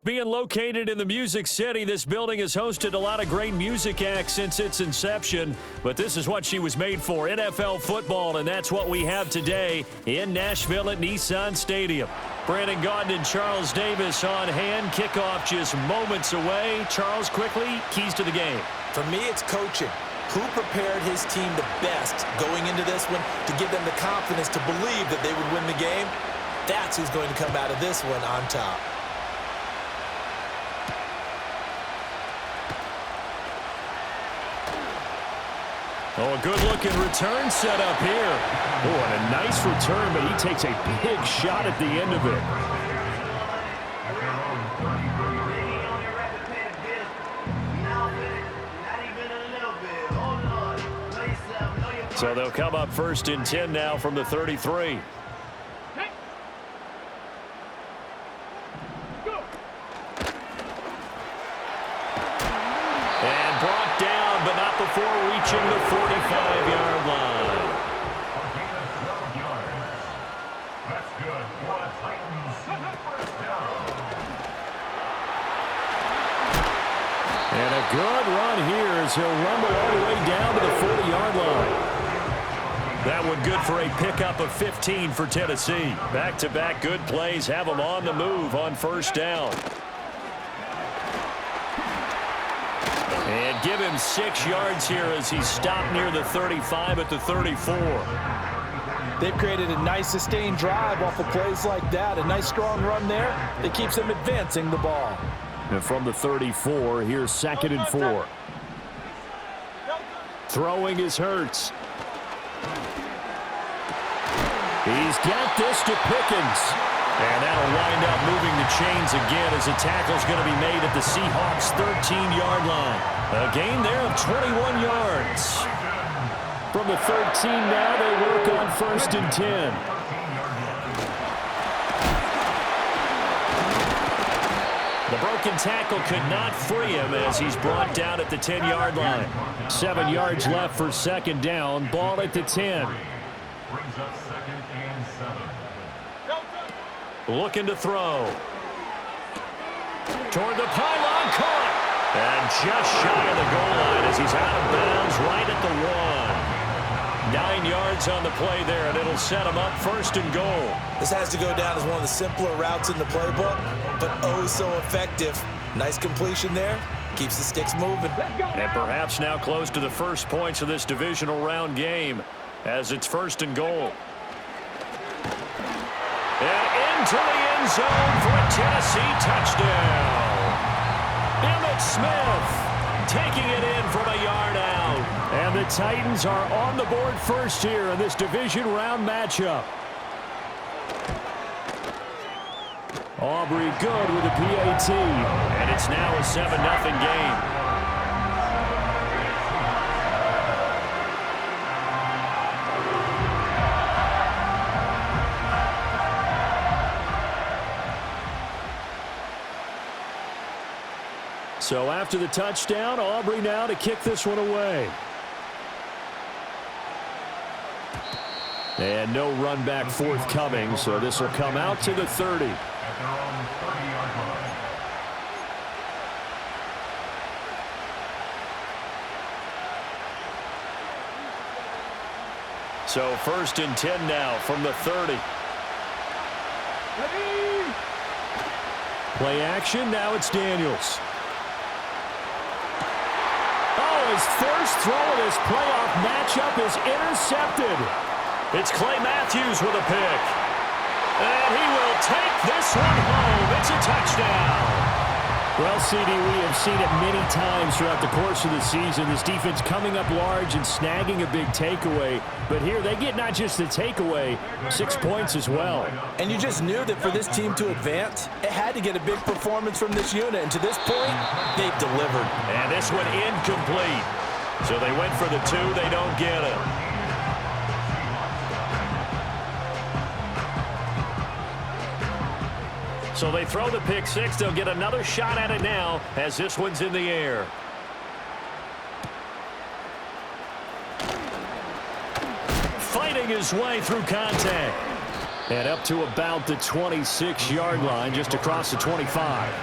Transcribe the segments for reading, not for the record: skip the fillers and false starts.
Being located in the Music City, this building has hosted a lot of great music acts since its inception, but this is what she was made for, NFL football, and that's what we have today in Nashville at Nissan Stadium. Brandon Gaudin and Charles Davis on hand. Kickoff just moments away. Charles, quickly, keys to the game. For me, it's coaching. Who prepared his team the best going into this one to give them the confidence to believe that they would win the game? That's who's going to come out of this one on top. Oh, a good-looking return set up here. Oh, and a nice return, but he takes a big shot at the end of it. So they'll come up 1st and 10 now from the 33. And brought down, but not before reaching the 45-yard line. And a good run here as he'll rumble all the way down to the 40-yard line. That one good for a pickup of 15 for Tennessee. Back-to-back good plays have them on the move on 1st down. And give him 6 yards here as he stopped near the 35 at the 34. They've created a nice sustained drive off of plays like that. A nice strong run there that keeps them advancing the ball. And from the 34, here's 2nd and 4. Throwing is Hurts. He's got this to Pickens. And that'll wind up moving the chains again as a tackle's going to be made at the Seahawks' 13-yard line. A gain there of 21 yards. From the 13 now, they work on 1st and 10. The broken tackle could not free him as he's brought down at the 10-yard line. 7 yards left for 2nd down. Ball at the 10. Brings up 2nd and 7. Looking to throw. Toward the pylon, caught. And just shy of the goal line as he's out of bounds right at the 1. 9 yards on the play there, and it'll set him up 1st and goal. This has to go down as one of the simpler routes in the playbook, but oh so effective. Nice completion there. Keeps the sticks moving. And perhaps now close to the first points of this divisional round game as it's 1st and goal. And into the end zone for a Tennessee touchdown. Emmitt Smith taking it in from a yard out. And the Titans are on the board first here in this division round matchup. Aubrey good with a PAT. And it's now a 7-0 game. So after the touchdown, Aubrey now to kick this one away. And no run back forthcoming, so this will come out to the 30. At their own 30-yard line. So 1st and 10 now from the 30. Play action, now it's Daniels. His first throw of this playoff matchup is intercepted. It's Clay Matthews with a pick. And he will take this one home. It's a touchdown. Well, CD, we have seen it many times throughout the course of the season. This defense coming up large and snagging a big takeaway. But here they get not just the takeaway, 6 points as well. And you just knew that for this team to advance, it had to get a big performance from this unit. And to this point, they've delivered. And this one incomplete. So they went for the 2. They don't get it. So they throw the pick 6. They'll get another shot at it now as this one's in the air. Fighting his way through contact. And up to about the 26-yard line, just across the 25.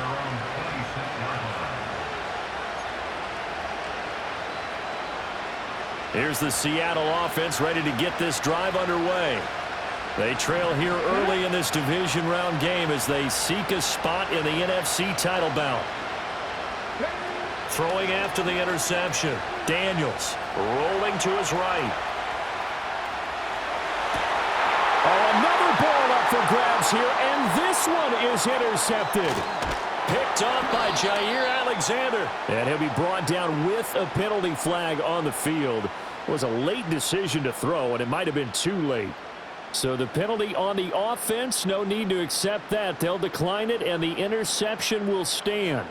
their own 26-yard line. Here's the Seattle offense ready to get this drive underway. They trail here early in this division round game as they seek a spot in the NFC title bout. Throwing after the interception. Daniels rolling to his right. Oh, another ball up for grabs here, and this one is intercepted. Picked off by Jair Alexander. And he'll be brought down with a penalty flag on the field. It was a late decision to throw, and it might have been too late. So the penalty on the offense, no need to accept that. They'll decline it, and the interception will stand.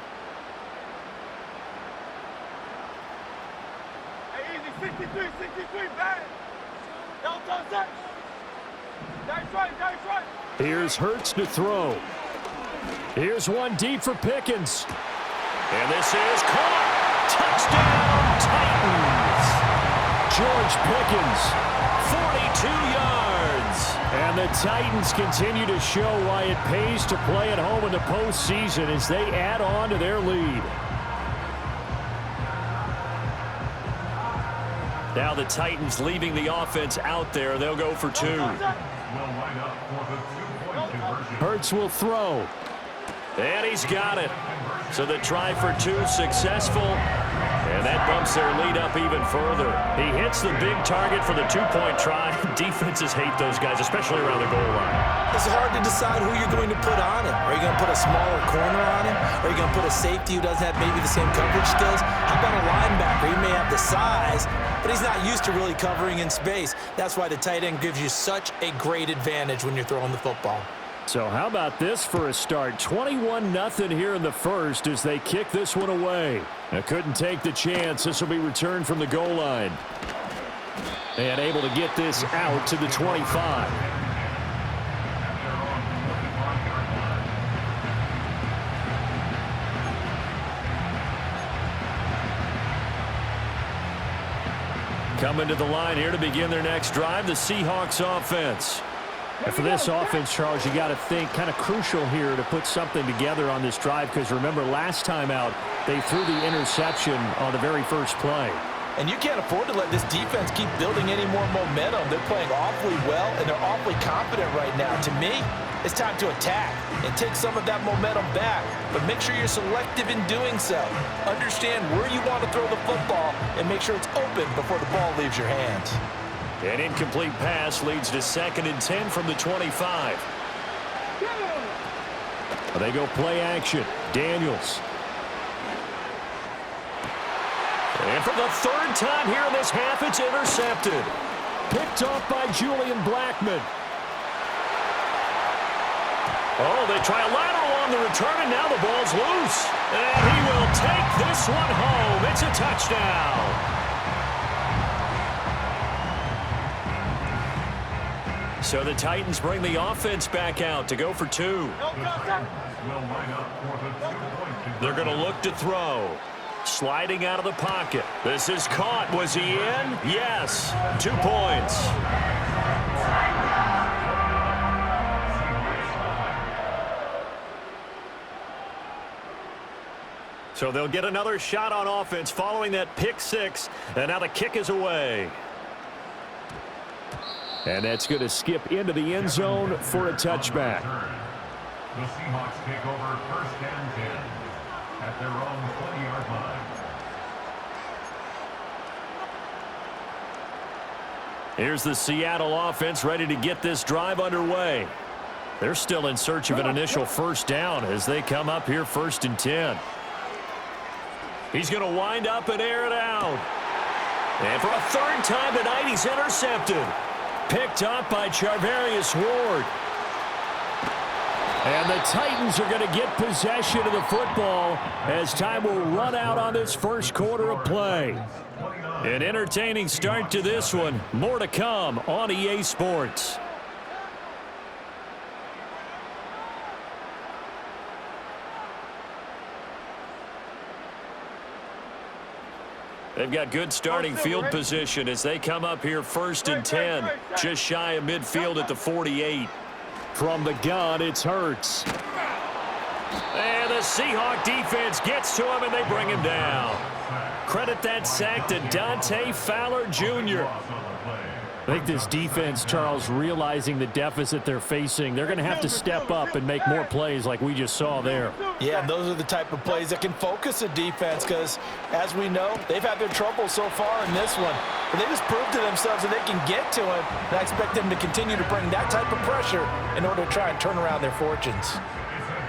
Hey, easy, 63, bang. Don't touch that. That's right. Here's Hurts to throw. Here's one deep for Pickens. And this is caught. Touchdown, Titans. George Pickens, 42 yards. And the Titans continue to show why it pays to play at home in the postseason as they add on to their lead. Now the Titans leaving the offense out there. They'll go for two. Will line up for the two-point conversion. Hurts will throw. And he's got it. So the try for two successful. And that bumps their lead up even further. He hits the big target for the two-point try. Defenses hate those guys, especially around the goal line. It's hard to decide who you're going to put on him. Are you going to put a smaller corner on him? Are you going to put a safety who doesn't have maybe the same coverage skills? How about a linebacker? He may have the size, but he's not used to really covering in space. That's why the tight end gives you such a great advantage when you're throwing the football. So how about this for a start? 21-0 here in the first as they kick this one away. Now couldn't take the chance. This will be returned from the goal line. And able to get this out to the 25. Coming to the line here to begin their next drive, the Seahawks offense. And for this offense, Charles, you got to think kind of crucial here to put something together on this drive because remember last time out they threw the interception on the very first play. And you can't afford to let this defense keep building any more momentum. They're playing awfully well, and they're awfully confident right now. To me, it's time to attack and take some of that momentum back. But make sure you're selective in doing so. Understand where you want to throw the football and make sure it's open before the ball leaves your hands. An incomplete pass leads to 2nd and 10 from the 25. They go play action. Daniels. And for the third time here in this half, it's intercepted. Picked off by Julian Blackmon. Oh, they try a lateral on the return, and now the ball's loose. And he will take this one home. It's a touchdown. So the Titans bring the offense back out to go for two. They're going to look to throw. Sliding out of the pocket. This is caught. Was he in? Yes. 2 points. So they'll get another shot on offense following that pick six. And now the kick is away. And that's going to skip into the end zone for a touchback. The Seahawks take over 1st and 10 at their own 20-yard line. Here's the Seattle offense ready to get this drive underway. They're still in search of an initial first down as they come up here 1st and 10. He's going to wind up and air it out. And for a third time tonight, he's intercepted. Picked up by Charvarius Ward. And the Titans are going to get possession of the football as time will run out on this first quarter of play. An entertaining start to this one. More to come on EA Sports. They've got good starting field position as they come up here 1st and 10. Just shy of midfield at the 48. From the gun, it's Hurts. And the Seahawk defense gets to him, and they bring him down. Credit that sack to Dante Fowler Jr. I think this defense, Charles, realizing the deficit they're facing, they're going to have to step up and make more plays like we just saw there. Yeah, and those are the type of plays that can focus a defense because, as we know, they've had their trouble so far in this one. But they just proved to themselves that they can get to him, and I expect them to continue to bring that type of pressure in order to try and turn around their fortunes.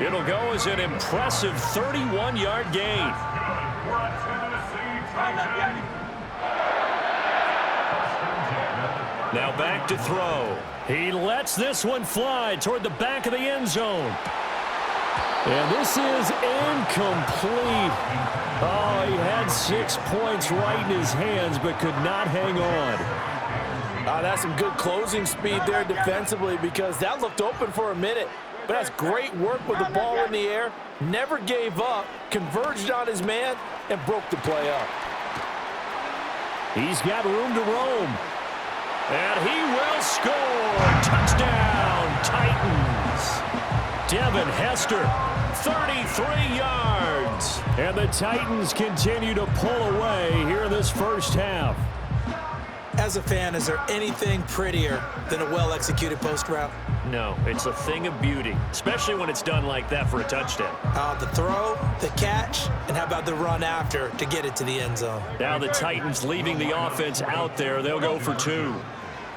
It'll go as an impressive 31-yard gain. Now back to throw. He lets this one fly toward the back of the end zone. And this is incomplete. Oh, he had 6 points right in his hands but could not hang on. That's some good closing speed there defensively because that looked open for a minute. But that's great work with the ball in the air. Never gave up, converged on his man, and broke the play up. He's got room to roam. And he will score. Touchdown, Titans. Devin Hester, 33 yards. And the Titans continue to pull away here in this first half. As a fan, is there anything prettier than a well-executed post route? No, it's a thing of beauty, especially when it's done like that for a touchdown. The throw, the catch, and how about the run after to get it to the end zone? Now the Titans leaving the offense out there. They'll go for 2.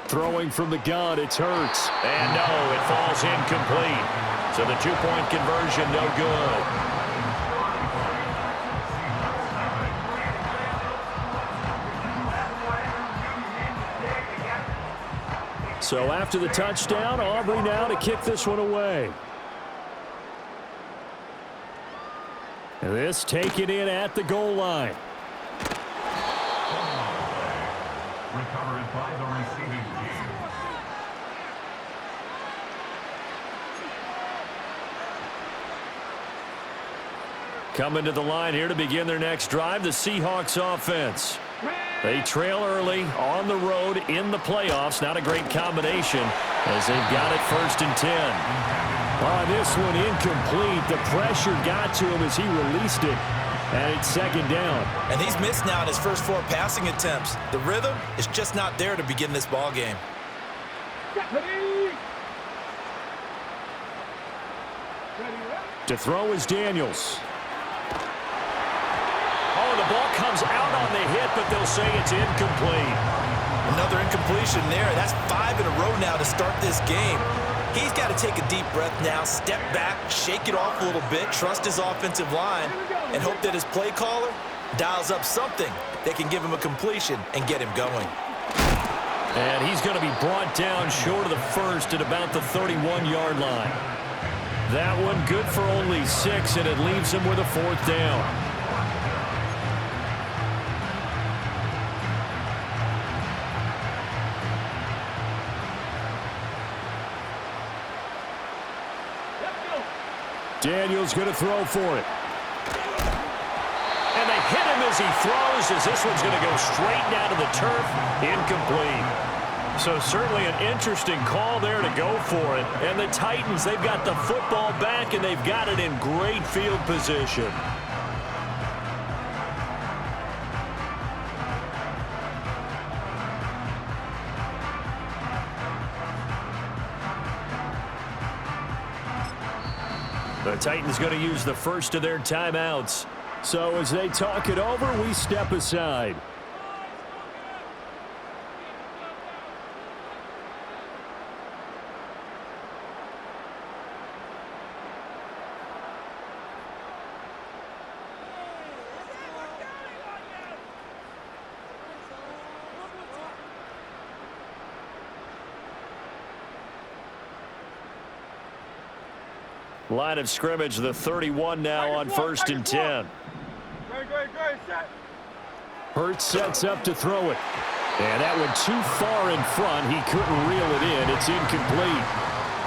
Throwing from the gun, it's Hurts. And no, it falls incomplete. So the 2-point conversion, no good. So after the touchdown, Aubrey now to kick this one away. And this taken in at the goal line. Recovered by the receiving team. Coming to the line here to begin their next drive, the Seahawks offense. They trail early on the road in the playoffs. Not a great combination as they've got it 1st and 10. This one incomplete. The pressure got to him as he released it. And it's 2nd down. And he's missed now in his first 4 passing attempts. The rhythm is just not there to begin this ball game. To throw is Daniels. Oh, the ball comes out on the hit, but they'll say it's incomplete. Another incompletion there. That's 5 in a row now to start this game. He's got to take a deep breath now, step back, shake it off a little bit, trust his offensive line, and hope that his play caller dials up something that can give him a completion and get him going. And he's going to be brought down short of the first at about the 31-yard line. That one good for only 6, and it leaves him with a 4th down. Daniels going to throw for it. And they hit him as he throws, as this one's going to go straight down to the turf. Incomplete. So certainly an interesting call there to go for it. And the Titans, they've got the football back, and they've got it in great field position. The Titans going to use the first of their timeouts. So as they talk it over, we step aside. Line of scrimmage, the 31 now on 1st and 10. Hurts sets up to throw it. And that one too far in front. He couldn't reel it in. It's incomplete.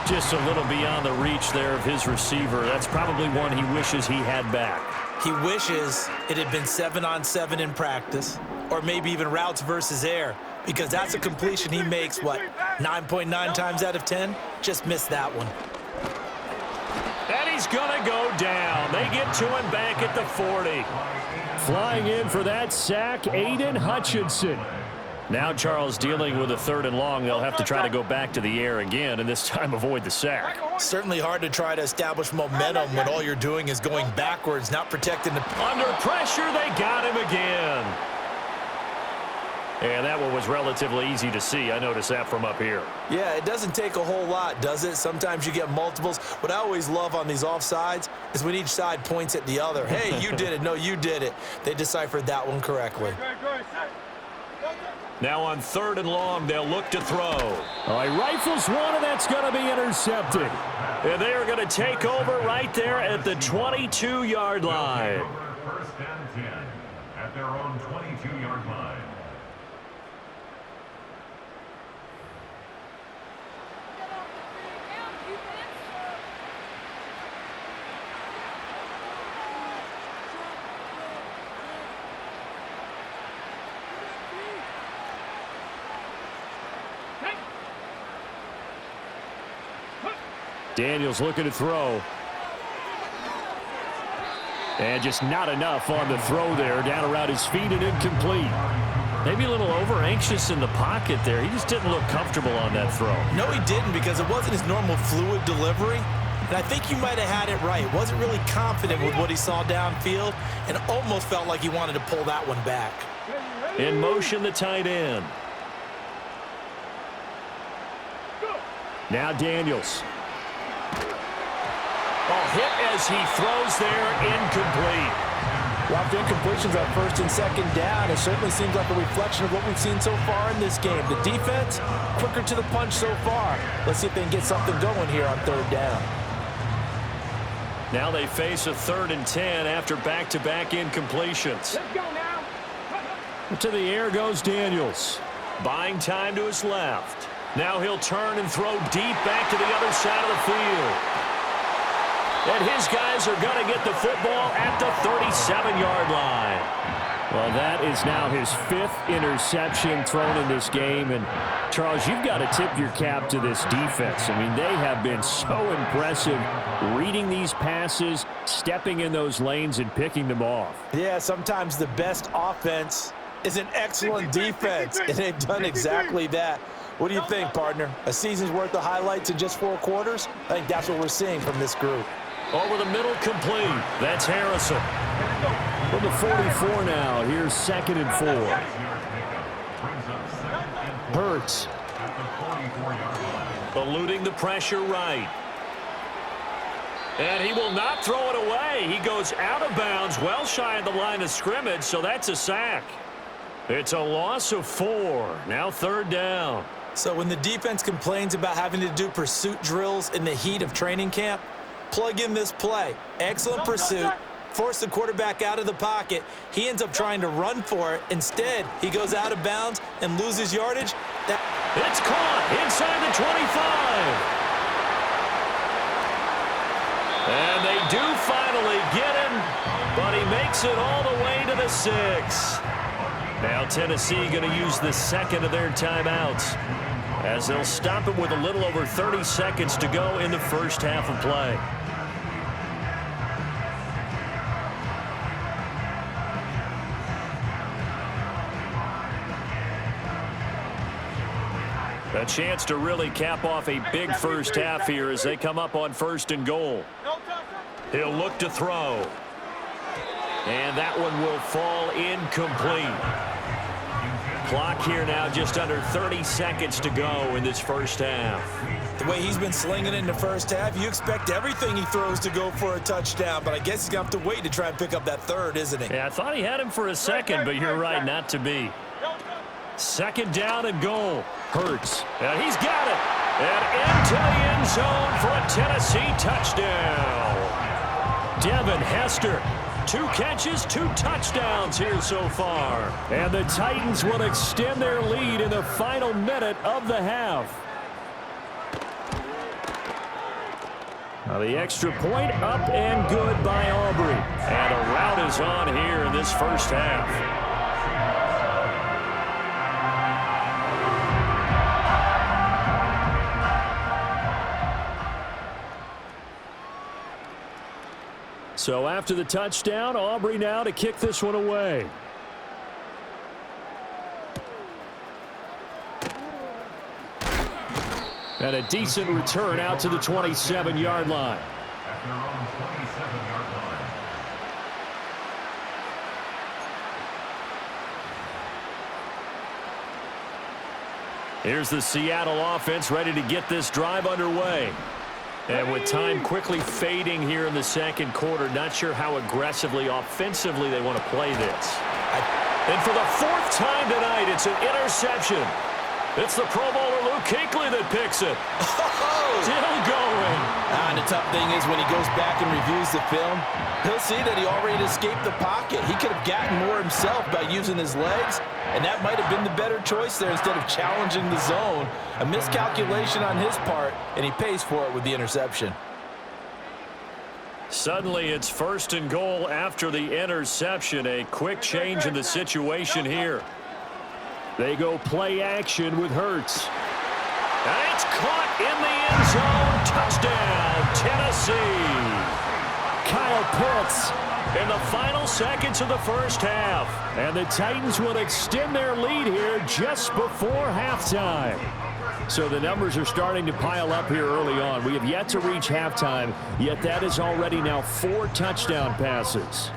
Just a little beyond the reach there of his receiver. That's probably one he wishes he had back. He wishes it had been 7-on-7 in practice, or maybe even routes versus air, because that's a completion he makes, 9.9 times out of 10? Just missed that one. And he's going to go down. They get to him back at the 40. Flying in for that sack, Aiden Hutchinson. Now Charles dealing with a 3rd and long. They'll have to try to go back to the air again, and this time avoid the sack. Certainly hard to try to establish momentum when all you're doing is going backwards, not protecting the... Under pressure, they got him again. And that one was relatively easy to see. I noticed that from up here. Yeah, it doesn't take a whole lot, does it? Sometimes you get multiples. What I always love on these offsides is when each side points at the other. Hey, you did it. No, you did it. They deciphered that one correctly. Now on 3rd and long, they'll look to throw. All right, rifles one, and that's going to be intercepted. And they are going to take over right there at the 22-yard line. 1st and 10 at their own 22-yard line. Daniels looking to throw. And just not enough on the throw there. Down around his feet and incomplete. Maybe a little over-anxious in the pocket there. He just didn't look comfortable on that throw. No, he didn't, because it wasn't his normal fluid delivery. And I think you might have had it right. Wasn't really confident with what he saw downfield and almost felt like he wanted to pull that one back. In motion, the tight end. Now Daniels. Oh, hit as he throws there, incomplete. Dropped incompletions on 1st and 2nd down. It certainly seems like a reflection of what we've seen so far in this game. The defense, quicker to the punch so far. Let's see if they can get something going here on 3rd down. Now they face a 3rd and 10 after back-to-back incompletions. Let's go now. To the air goes Daniels. Buying time to his left. Now he'll turn and throw deep back to the other side of the field. And his guys are going to get the football at the 37-yard line. Well, that is now his 5th interception thrown in this game. And, Charles, you've got to tip your cap to this defense. I mean, they have been so impressive reading these passes, stepping in those lanes, and picking them off. Yeah, sometimes the best offense is an excellent defense, and they've done exactly that. What do you think, partner? A season's worth of highlights in just 4 quarters? I think that's what we're seeing from this group. Over the middle, complete. That's Harrison. From the 44 now, here's 2nd and 4. Hurts. Eluding the pressure right. And he will not throw it away. He goes out of bounds, well shy of the line of scrimmage, so that's a sack. It's a loss of 4. Now 3rd down. So when the defense complains about having to do pursuit drills in the heat of training camp, plug in this play. Excellent pursuit. Force the quarterback out of the pocket. He ends up trying to run for it. Instead, he goes out of bounds and loses yardage. It's caught inside the 25. And they do finally get him, but he makes it all the way to the 6. Now Tennessee going to use the 2nd of their timeouts as they'll stop it with a little over 30 seconds to go in the first half of play. A chance to really cap off a big first half here as they come up on 1st and goal. He'll look to throw. And that one will fall incomplete. Clock here now just under 30 seconds to go in this first half. The way he's been slinging in the first half, you expect everything he throws to go for a touchdown, but I guess he's going to have to wait to try and pick up that 3rd, isn't he? Yeah, I thought he had him for a second, but you're right, not to be. 2nd down and goal. Hurts. And he's got it. And into the end zone for a Tennessee touchdown. Devin Hester. 2 catches, 2 touchdowns here so far. And the Titans will extend their lead in the final minute of the half. Now the extra point up and good by Aubrey. And a rout is on here in this first half. So after the touchdown, Aubrey now to kick this one away. And a decent return out to the 27-yard line. At their own 27-yard line. Here's the Seattle offense ready to get this drive underway. And with time quickly fading here in the second quarter, not sure how aggressively, offensively they want to play this. And for the fourth time tonight, it's an interception. It's the Pro Bowler Luke Kuechly that picks it. Still going. And the tough thing is when he goes back and reviews the film, he'll see that he already escaped the pocket. He could have gotten more himself by using his legs, and that might have been the better choice there instead of challenging the zone. A miscalculation on his part, and he pays for it with the interception. Suddenly, it's 1st and goal after the interception. A quick change in the situation here. They go play action with Hurts. And it's caught in the end zone. Touchdown, Tennessee. Kyle Pitts in the final seconds of the first half. And the Titans will extend their lead here just before halftime. So the numbers are starting to pile up here early on. We have yet to reach halftime, yet that is already now 4 touchdown passes.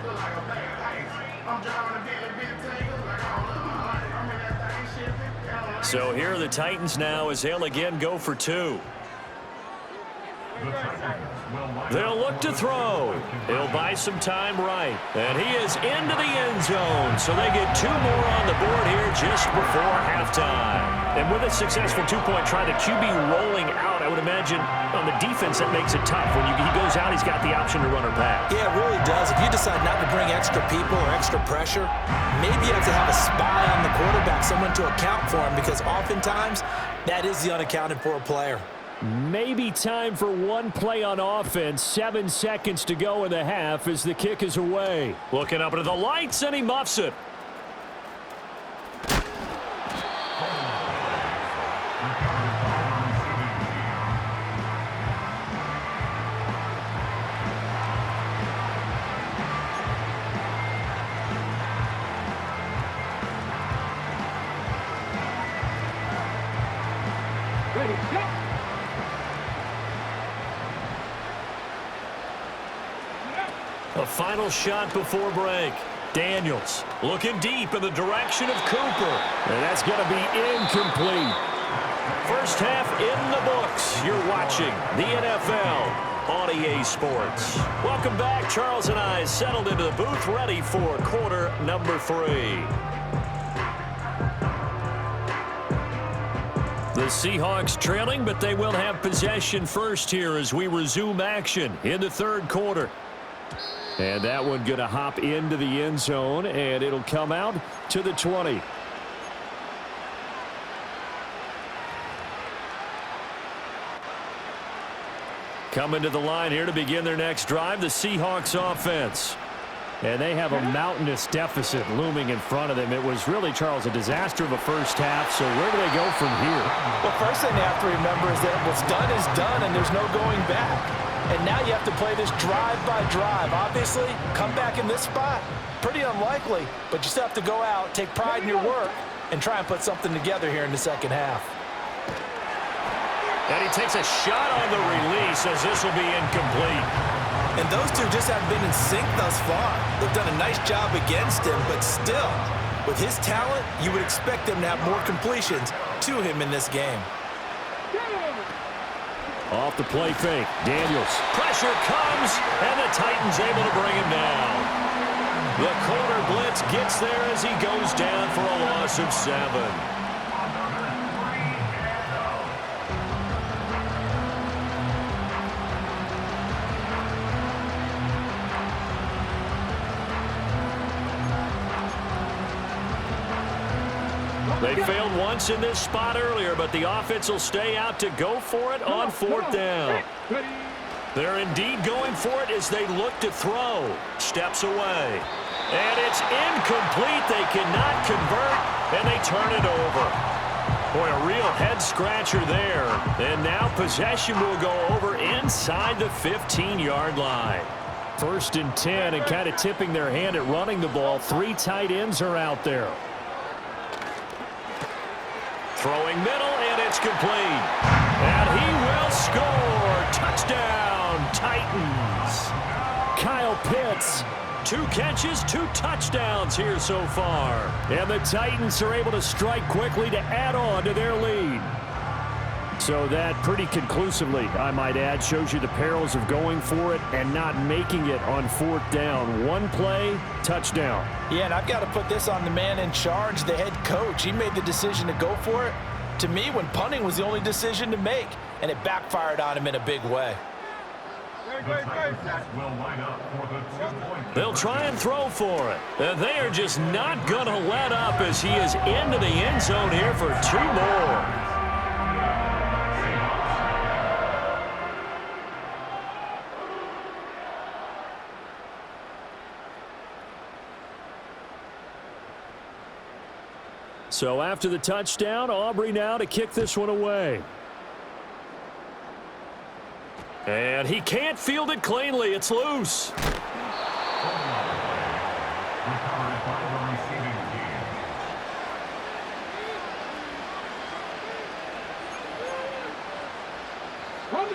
So here are the Titans now as they'll again go for 2. They'll look to throw. He'll buy some time right. And he is into the end zone. So they get 2 more on the board here just before halftime. And with a successful 2-point try, the QB rolling out, I would imagine on the defense that makes it tough. When he goes out, he's got the option to run or pass. Yeah, it really does. If you decide not to bring extra people or extra pressure, maybe you have to have a spy on the quarterback, someone to account for him, because oftentimes that is the unaccounted for player. Maybe time for one play on offense. 7 seconds to go in the half as the kick is away. Looking up into the lights, and he muffs it. Ready, go! A final shot before break. Daniels looking deep in the direction of Cooper. And that's going to be incomplete. First half in the books. You're watching the NFL on EA Sports. Welcome back. Charles and I settled into the booth ready for quarter number 3. The Seahawks trailing, but they will have possession first here as we resume action in the third quarter. And that one going to hop into the end zone, and it'll come out to the 20. Coming to the line here to begin their next drive, the Seahawks offense. And they have a mountainous deficit looming in front of them. It was really, Charles, a disaster of a first half. So where do they go from here? Well, first thing they have to remember is that what's done is done, and there's no going back. And now you have to play this drive by drive. Obviously, come back in this spot, pretty unlikely, but you still have to go out, take pride in your work, and try and put something together here in the second half. And he takes a shot on the release as this will be incomplete. And those two just haven't been in sync thus far. They've done a nice job against him, but still, with his talent, you would expect them to have more completions to him in this game. Off the play fake, Daniels. Pressure comes, and the Titans able to bring him down. The corner blitz gets there as he goes down for a loss of 7. They failed once in this spot earlier, but the offense will stay out to go for it on 4th down. They're indeed going for it as they look to throw. Steps away. And it's incomplete. They cannot convert, and they turn it over. Boy, a real head-scratcher there. And now possession will go over inside the 15-yard line. 1st and 10, and kind of tipping their hand at running the ball. 3 tight ends are out there. Throwing middle, and it's complete. And he will score. Touchdown, Titans. Kyle Pitts, 2 catches, 2 touchdowns here so far. And the Titans are able to strike quickly to add on to their lead. So that pretty conclusively, I might add, shows you the perils of going for it and not making it on 4th down. 1 play, touchdown. Yeah, and I've got to put this on the man in charge, the head coach. He made the decision to go for it. To me, when punting was the only decision to make, and it backfired on him in a big way. They'll try and throw for it. And they are just not going to let up as he is into the end zone here for 2 more. So after the touchdown, Aubrey now to kick this one away. And he can't field it cleanly. It's loose.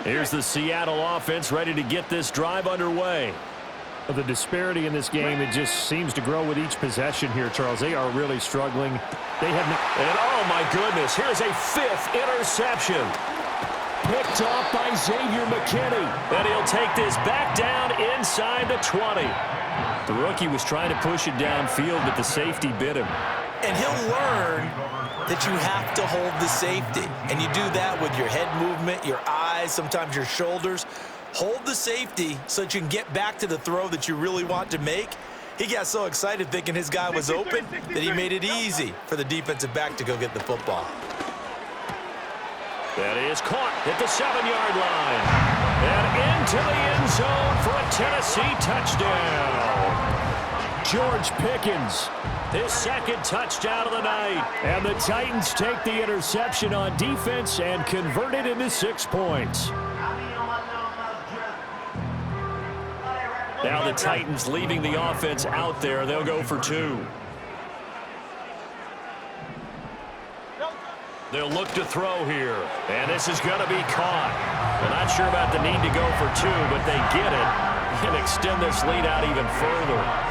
Here's the Seattle offense ready to get this drive underway. The disparity in this game, it just seems to grow with each possession here, Charles. They are really struggling. They have no... And oh my goodness, here's a 5th interception. Picked off by Xavier McKinney. And he'll take this back down inside the 20. The rookie was trying to push it downfield, but the safety bit him. And he'll learn that you have to hold the safety. And you do that with your head movement, your eyes, sometimes your shoulders. Hold the safety so that you can get back to the throw that you really want to make. He got so excited thinking his guy was open that he made it easy for the defensive back to go get the football. That is caught at the 7-yard line. And into the end zone for a Tennessee touchdown. George Pickens, his 2nd touchdown of the night. And the Titans take the interception on defense and convert it into 6 points. Now the Titans leaving the offense out there. They'll go for 2. They'll look to throw here. And this is going to be caught. They're not sure about the need to go for 2, but they get it and extend this lead out even further.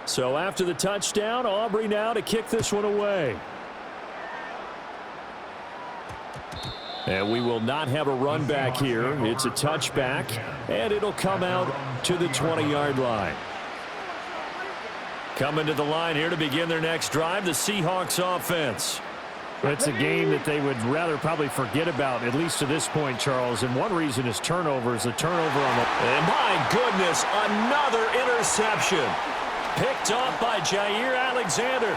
So after the touchdown, Aubrey now to kick this one away. And we will not have a run back here. It's a touchback, and it'll come out to the 20-yard line. Coming to the line here to begin their next drive, the Seahawks offense. It's a game that they would rather probably forget about, at least to this point, Charles. And one reason is turnovers. A turnover on the... And my goodness, another interception. Picked off by Jair Alexander.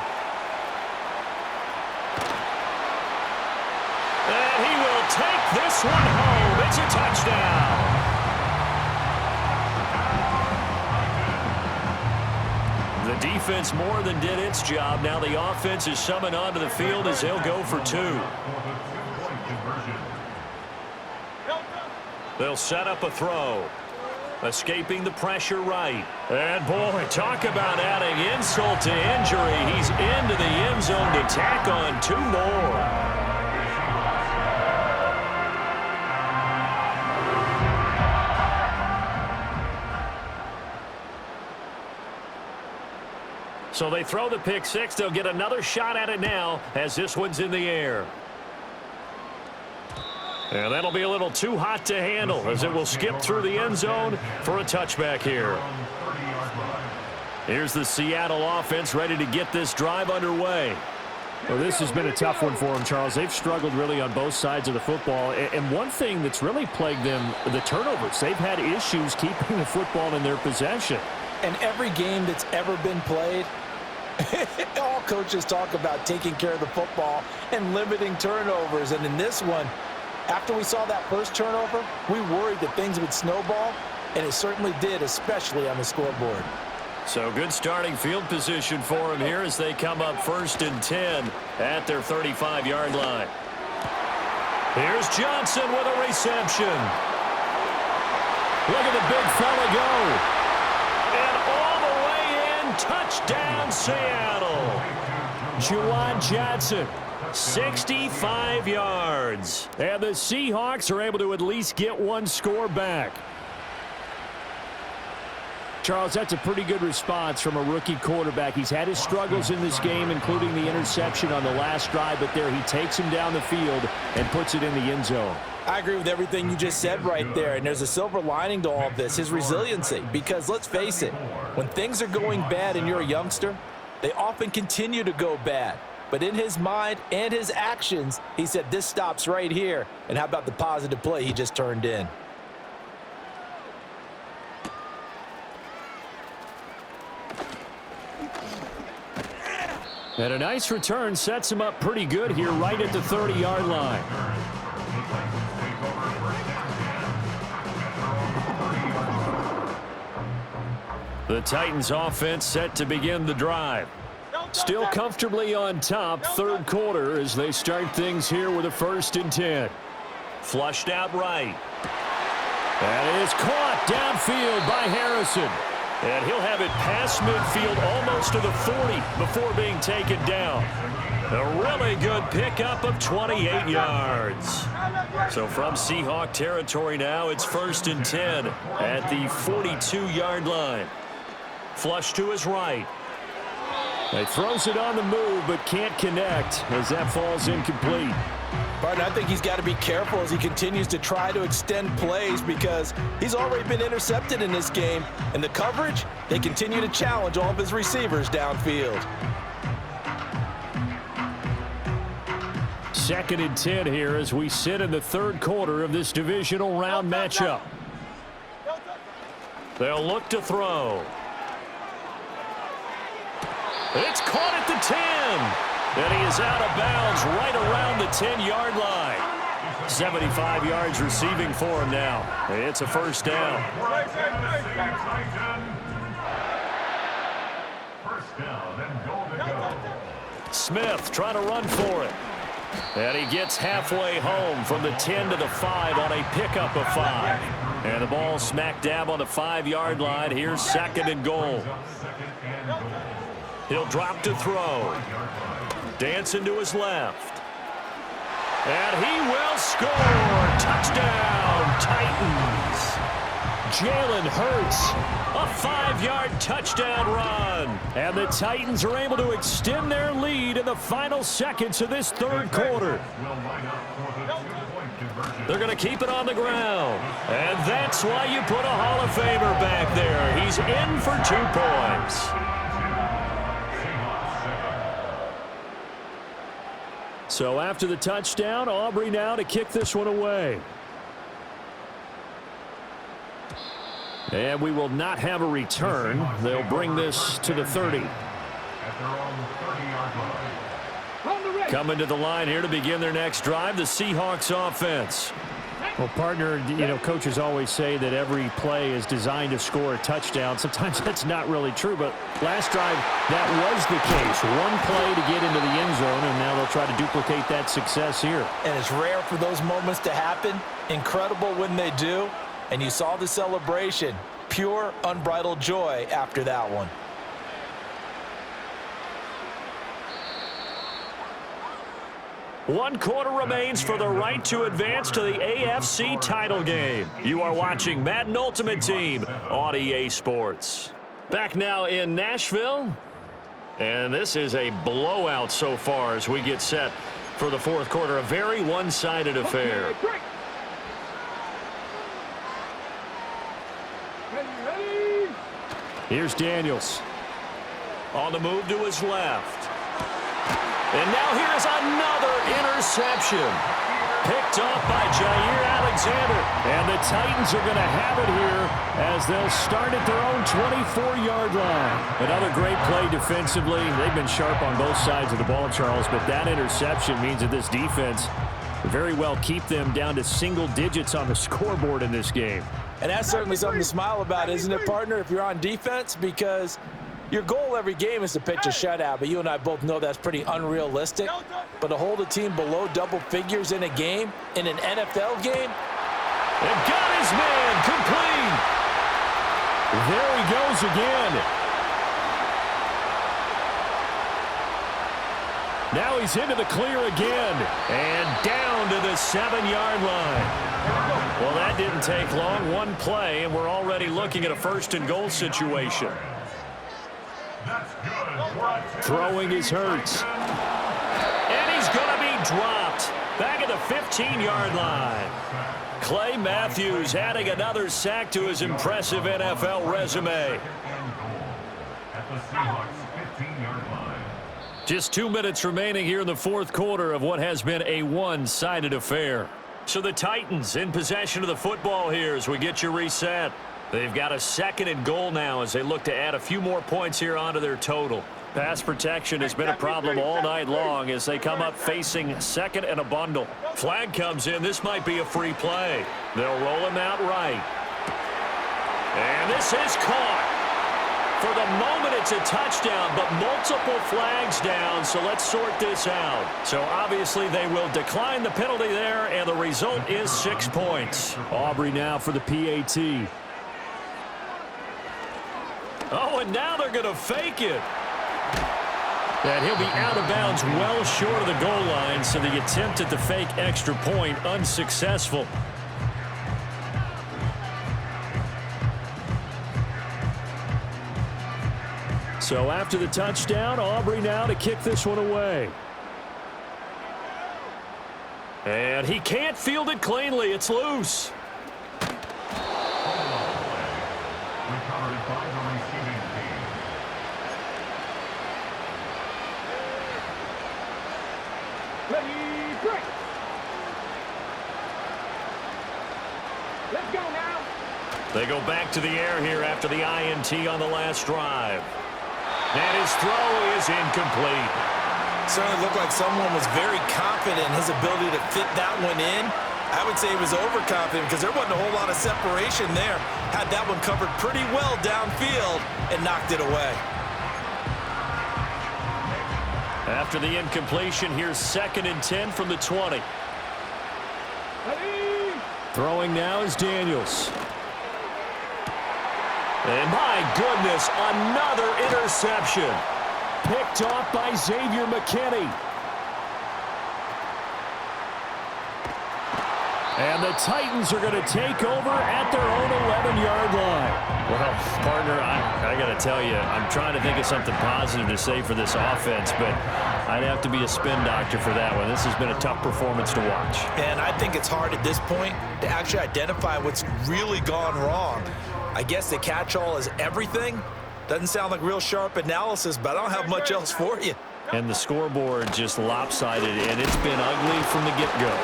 And he will take this one home. It's a touchdown. The defense more than did its job. Now the offense is summoned onto the field as they'll go for 2. They'll set up a throw. Escaping the pressure right. And boy, talk about adding insult to injury. He's into the end zone to tack on 2 more. So they throw the pick 6. They'll get another shot at it now as this one's in the air. And that'll be a little too hot to handle as it will skip through the end zone for a touchback here. Here's the Seattle offense ready to get this drive underway. Well, this has been a tough one for them, Charles. They've struggled really on both sides of the football. And one thing that's really plagued them, the turnovers. They've had issues keeping the football in their possession. And every game that's ever been played, all coaches talk about taking care of the football and limiting turnovers. And in this one, after we saw that first turnover, we worried that things would snowball. and it certainly did, especially on the scoreboard. So good starting field position for him here as they come up 1st and 10 at their 35-yard line. Here's Johnson with a reception. Look at the big fella go. And all the way in, touchdown Seattle. Juwan Johnson, 65 yards. And the Seahawks are able to at least get one score back. Charles, that's a pretty good response from a rookie quarterback. He's had his struggles in this game, including the interception on the last drive, but there he takes him down the field and puts it in the end zone. I agree with everything you just said right there, and there's a silver lining to all of this, his resiliency. Because let's face it, when things are going bad and you're a youngster, they often continue to go bad. But in his mind and his actions, he said, this stops right here. And how about the positive play he just turned in? And a nice return sets him up pretty good here right at the 30-yard line. The Titans offense set to begin the drive. Still comfortably on top, 3rd quarter as they start things here with a 1st and 10. Flushed out right. That is caught downfield by Harrison. And he'll have it past midfield almost to the 40 before being taken down. A really good pickup of 28 yards. So from Seahawk territory now, it's 1st and 10 at the 42-yard line. Flush to his right. He throws it on the move but can't connect as that falls incomplete. But I think he's got to be careful as he continues to try to extend plays because he's already been intercepted in this game. And the coverage, they continue to challenge all of his receivers downfield. 2nd and 10 here as we sit in the 3rd quarter of this divisional round matchup. They'll look to throw. It's caught at the 10. And he is out of bounds right around the 10-yard line. 75 yards receiving for him now. It's a 1st down. Smith trying to run for it. And he gets halfway home from the 10 to the 5 on a pickup of 5. And the ball smack dab on the 5-yard line. Here's 2nd and goal. He'll drop to throw. Dancing to his left. And he will score. Touchdown, Titans. Jalen Hurts, a 5-yard touchdown run. And the Titans are able to extend their lead in the final seconds of this 3rd quarter. They're going to keep it on the ground. And that's why you put a Hall of Famer back there. He's in for 2 points. So after the touchdown, Aubrey now to kick this one away. And we will not have a return. They'll bring this to the 30. Coming to the line here to begin their next drive, the Seahawks offense. Well, partner, coaches always say that every play is designed to score a touchdown. Sometimes that's not really true, but last drive, that was the case. One play to get into the end zone, and now they'll try to duplicate that success here. And it's rare for those moments to happen. Incredible when they do. And you saw the celebration. Pure, unbridled joy after that one. One quarter remains for the right to advance to the AFC title game. You are watching Madden Ultimate Team on EA Sports. Back now in Nashville. And this is a blowout so far as we get set for the 4th quarter. A very one-sided affair. Here's Daniels. On the move to his left. And now here's another interception. Picked off by Jair Alexander. And the Titans are going to have it here as they'll start at their own 24-yard line. Another great play defensively. They've been sharp on both sides of the ball, Charles, but that interception means that this defense very well keep them down to single digits on the scoreboard in this game. And that's certainly something to smile about, isn't it, partner, if you're on defense? Because your goal every game is to pitch a shutout, but you and I both know that's pretty unrealistic. But to hold a team below double figures in a game, in an NFL game, and got his man complete. There he goes again. Now he's into the clear again. And down to the 7-yard line. Well, that didn't take long. One play, and we're already looking at a 1st and goal situation. Throwing is Hurts. And he's going to be dropped. Back at the 15-yard line. Clay Matthews adding another sack to his impressive NFL resume. At the Seahawks 15-yard line. Just 2 minutes remaining here in the 4th quarter of what has been a one-sided affair. So the Titans in possession of the football here as we get you reset. They've got a 2nd and goal now as they look to add a few more points here onto their total. Pass protection has been a problem all night long as they come up facing 2nd and a bundle. Flag comes in. This might be a free play. They'll roll him out right. And this is caught. For the moment, it's a touchdown, but multiple flags down, so let's sort this out. So obviously they will decline the penalty there, and the result is 6 points. Aubrey now for the PAT. Oh, and now they're going to fake it. And he'll be out of bounds well short of the goal line, so the attempt at the fake extra point unsuccessful. So after the touchdown, Aubrey now to kick this one away. And he can't field it cleanly. It's loose. Recovered by the receiving team. Ready, break. Let's go now. They go back to the air here after the INT on the last drive. And his throw is incomplete. Certainly looked like someone was very confident in his ability to fit that one in. I would say he was overconfident because there wasn't a whole lot of separation there. Had that one covered pretty well downfield and knocked it away. After the incompletion, here's 2nd and 10 from the 20. Ready. Throwing now is Daniels. And my goodness, another interception. Picked off by Xavier McKinney. And the Titans are going to take over at their own 11-yard line. Well, partner, I got to tell you, I'm trying to think of something positive to say for this offense, but I'd have to be a spin doctor for that one. This has been a tough performance to watch. And I think it's hard at this point to actually identify what's really gone wrong. I guess the catch-all is everything. Doesn't sound like real sharp analysis, but I don't have much else for you. And the scoreboard just lopsided, and it's been ugly from the get-go.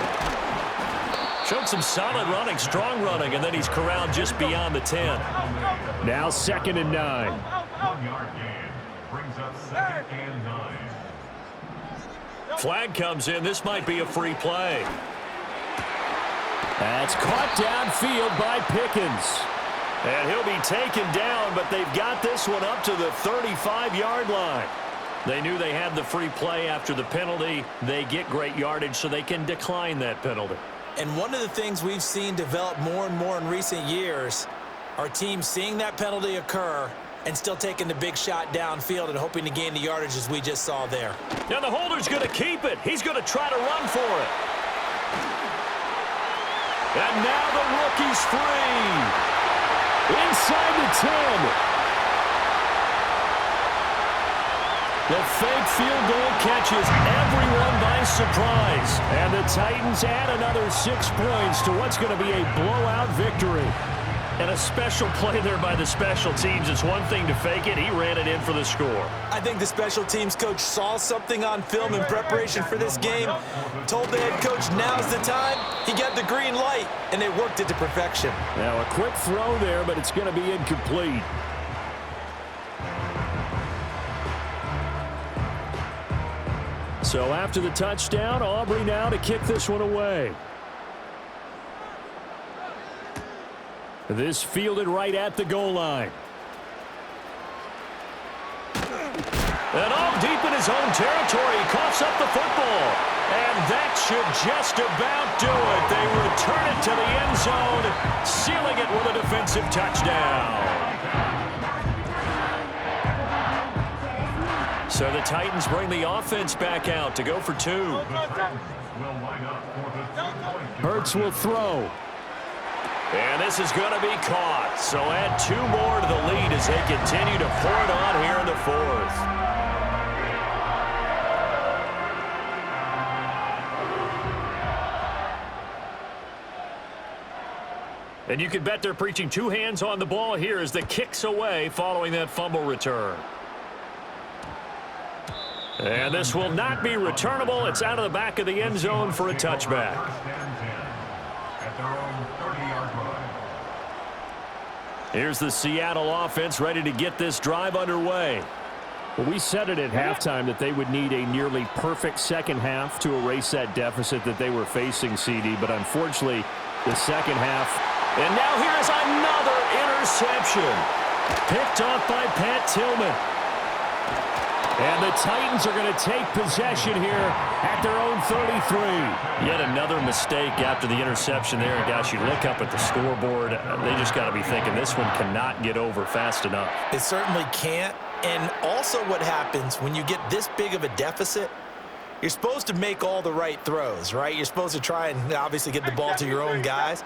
Showed some solid running, strong running, and then he's corralled just beyond the 10. Now 2nd and 9. 1-yard gain brings up 2nd and 9. Flag comes in. This might be a free play. That's caught downfield by Pickens. And he'll be taken down, but they've got this one up to the 35-yard line. They knew they had the free play after the penalty. They get great yardage, so they can decline that penalty. And one of the things we've seen develop more and more in recent years are teams seeing that penalty occur and still taking the big shot downfield and hoping to gain the yardage as we just saw there. Now the holder's going to keep it. He's going to try to run for it. And now the rookie's free. Inside the 10. The fake field goal catches everyone by surprise. And the Titans add another 6 points to what's going to be a blowout victory. And a special play there by the special teams. It's one thing to fake it. He ran it in for the score. I think the special teams coach saw something on film in preparation for this game, told the head coach now's the time. He got the green light, and they worked it to perfection. Now a quick throw there, but it's going to be incomplete. So after the touchdown, Aubrey now to kick this one away. This fielded right at the goal line. And deep in his own territory, he coughs up the football. And that should just about do it. They return it to the end zone, sealing it with a defensive touchdown. So the Titans bring the offense back out to go for 2. Hurts will throw. And this is going to be caught. So add 2 more to the lead as they continue to pour it on here in the 4th. And you can bet they're preaching 2 hands on the ball here as the kick's away following that fumble return. And this will not be returnable. It's out of the back of the end zone for a touchback. Here's the Seattle offense ready to get this drive underway. Well, we said it at halftime that they would need a nearly perfect second half to erase that deficit that they were facing, CD. But unfortunately, the second half. And now here's another interception. Picked off by Pat Tillman. And the Titans are going to take possession here at their own 33. Yet another mistake after the interception there. And gosh, you look up at the scoreboard, they just got to be thinking this one cannot get over fast enough. It certainly can't. And also what happens when you get this big of a deficit, you're supposed to make all the right throws, right? You're supposed to try and obviously get the ball to your own guys.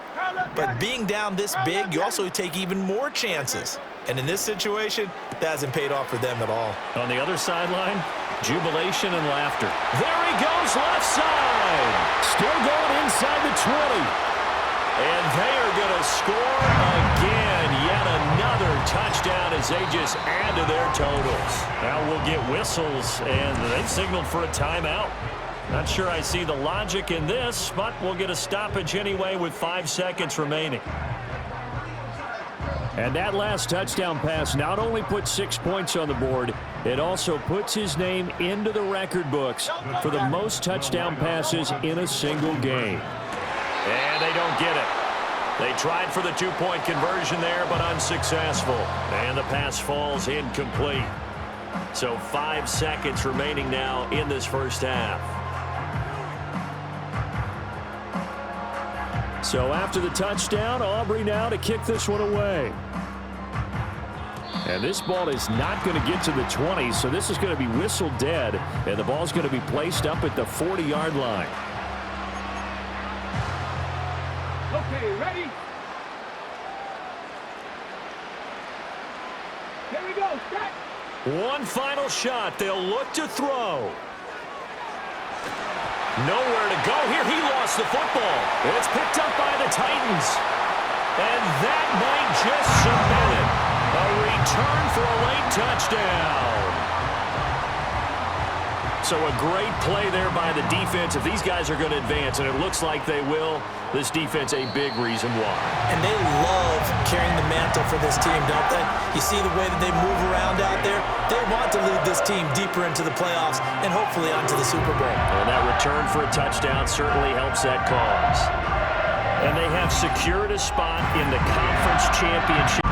But being down this big, you also take even more chances. And in this situation, that hasn't paid off for them at all. On the other sideline, jubilation and laughter. There he goes left side. Still going inside the 20. And they are going to score again. Yet another touchdown as they just add to their totals. Now we'll get whistles, and they've signaled for a timeout. Not sure I see the logic in this, but we'll get a stoppage anyway with 5 seconds remaining. And that last touchdown pass not only put 6 points on the board, it also puts his name into the record books for the most touchdown passes in a single game. And they don't get it. They tried for the 2-point conversion there, but unsuccessful. And the pass falls incomplete. So 5 seconds remaining now in this first half. So after the touchdown, Aubrey now to kick this one away. And this ball is not going to get to the 20, so this is going to be whistled dead, and the ball's going to be placed up at the 40-yard line. Okay, ready? Here we go, set. One final shot. They'll look to throw. Nowhere to go here. He lost the football. It's picked up by the Titans. And that might just cement it. A return for a late touchdown. So a great play there by the defense. If these guys are going to advance, and it looks like they will, this defense a big reason why. And they love carrying the mantle for this team, don't they? You see the way that they move around out there? They want to lead this team deeper into the playoffs and hopefully onto the Super Bowl. And that return for a touchdown certainly helps that cause. And they have secured a spot in the conference championship.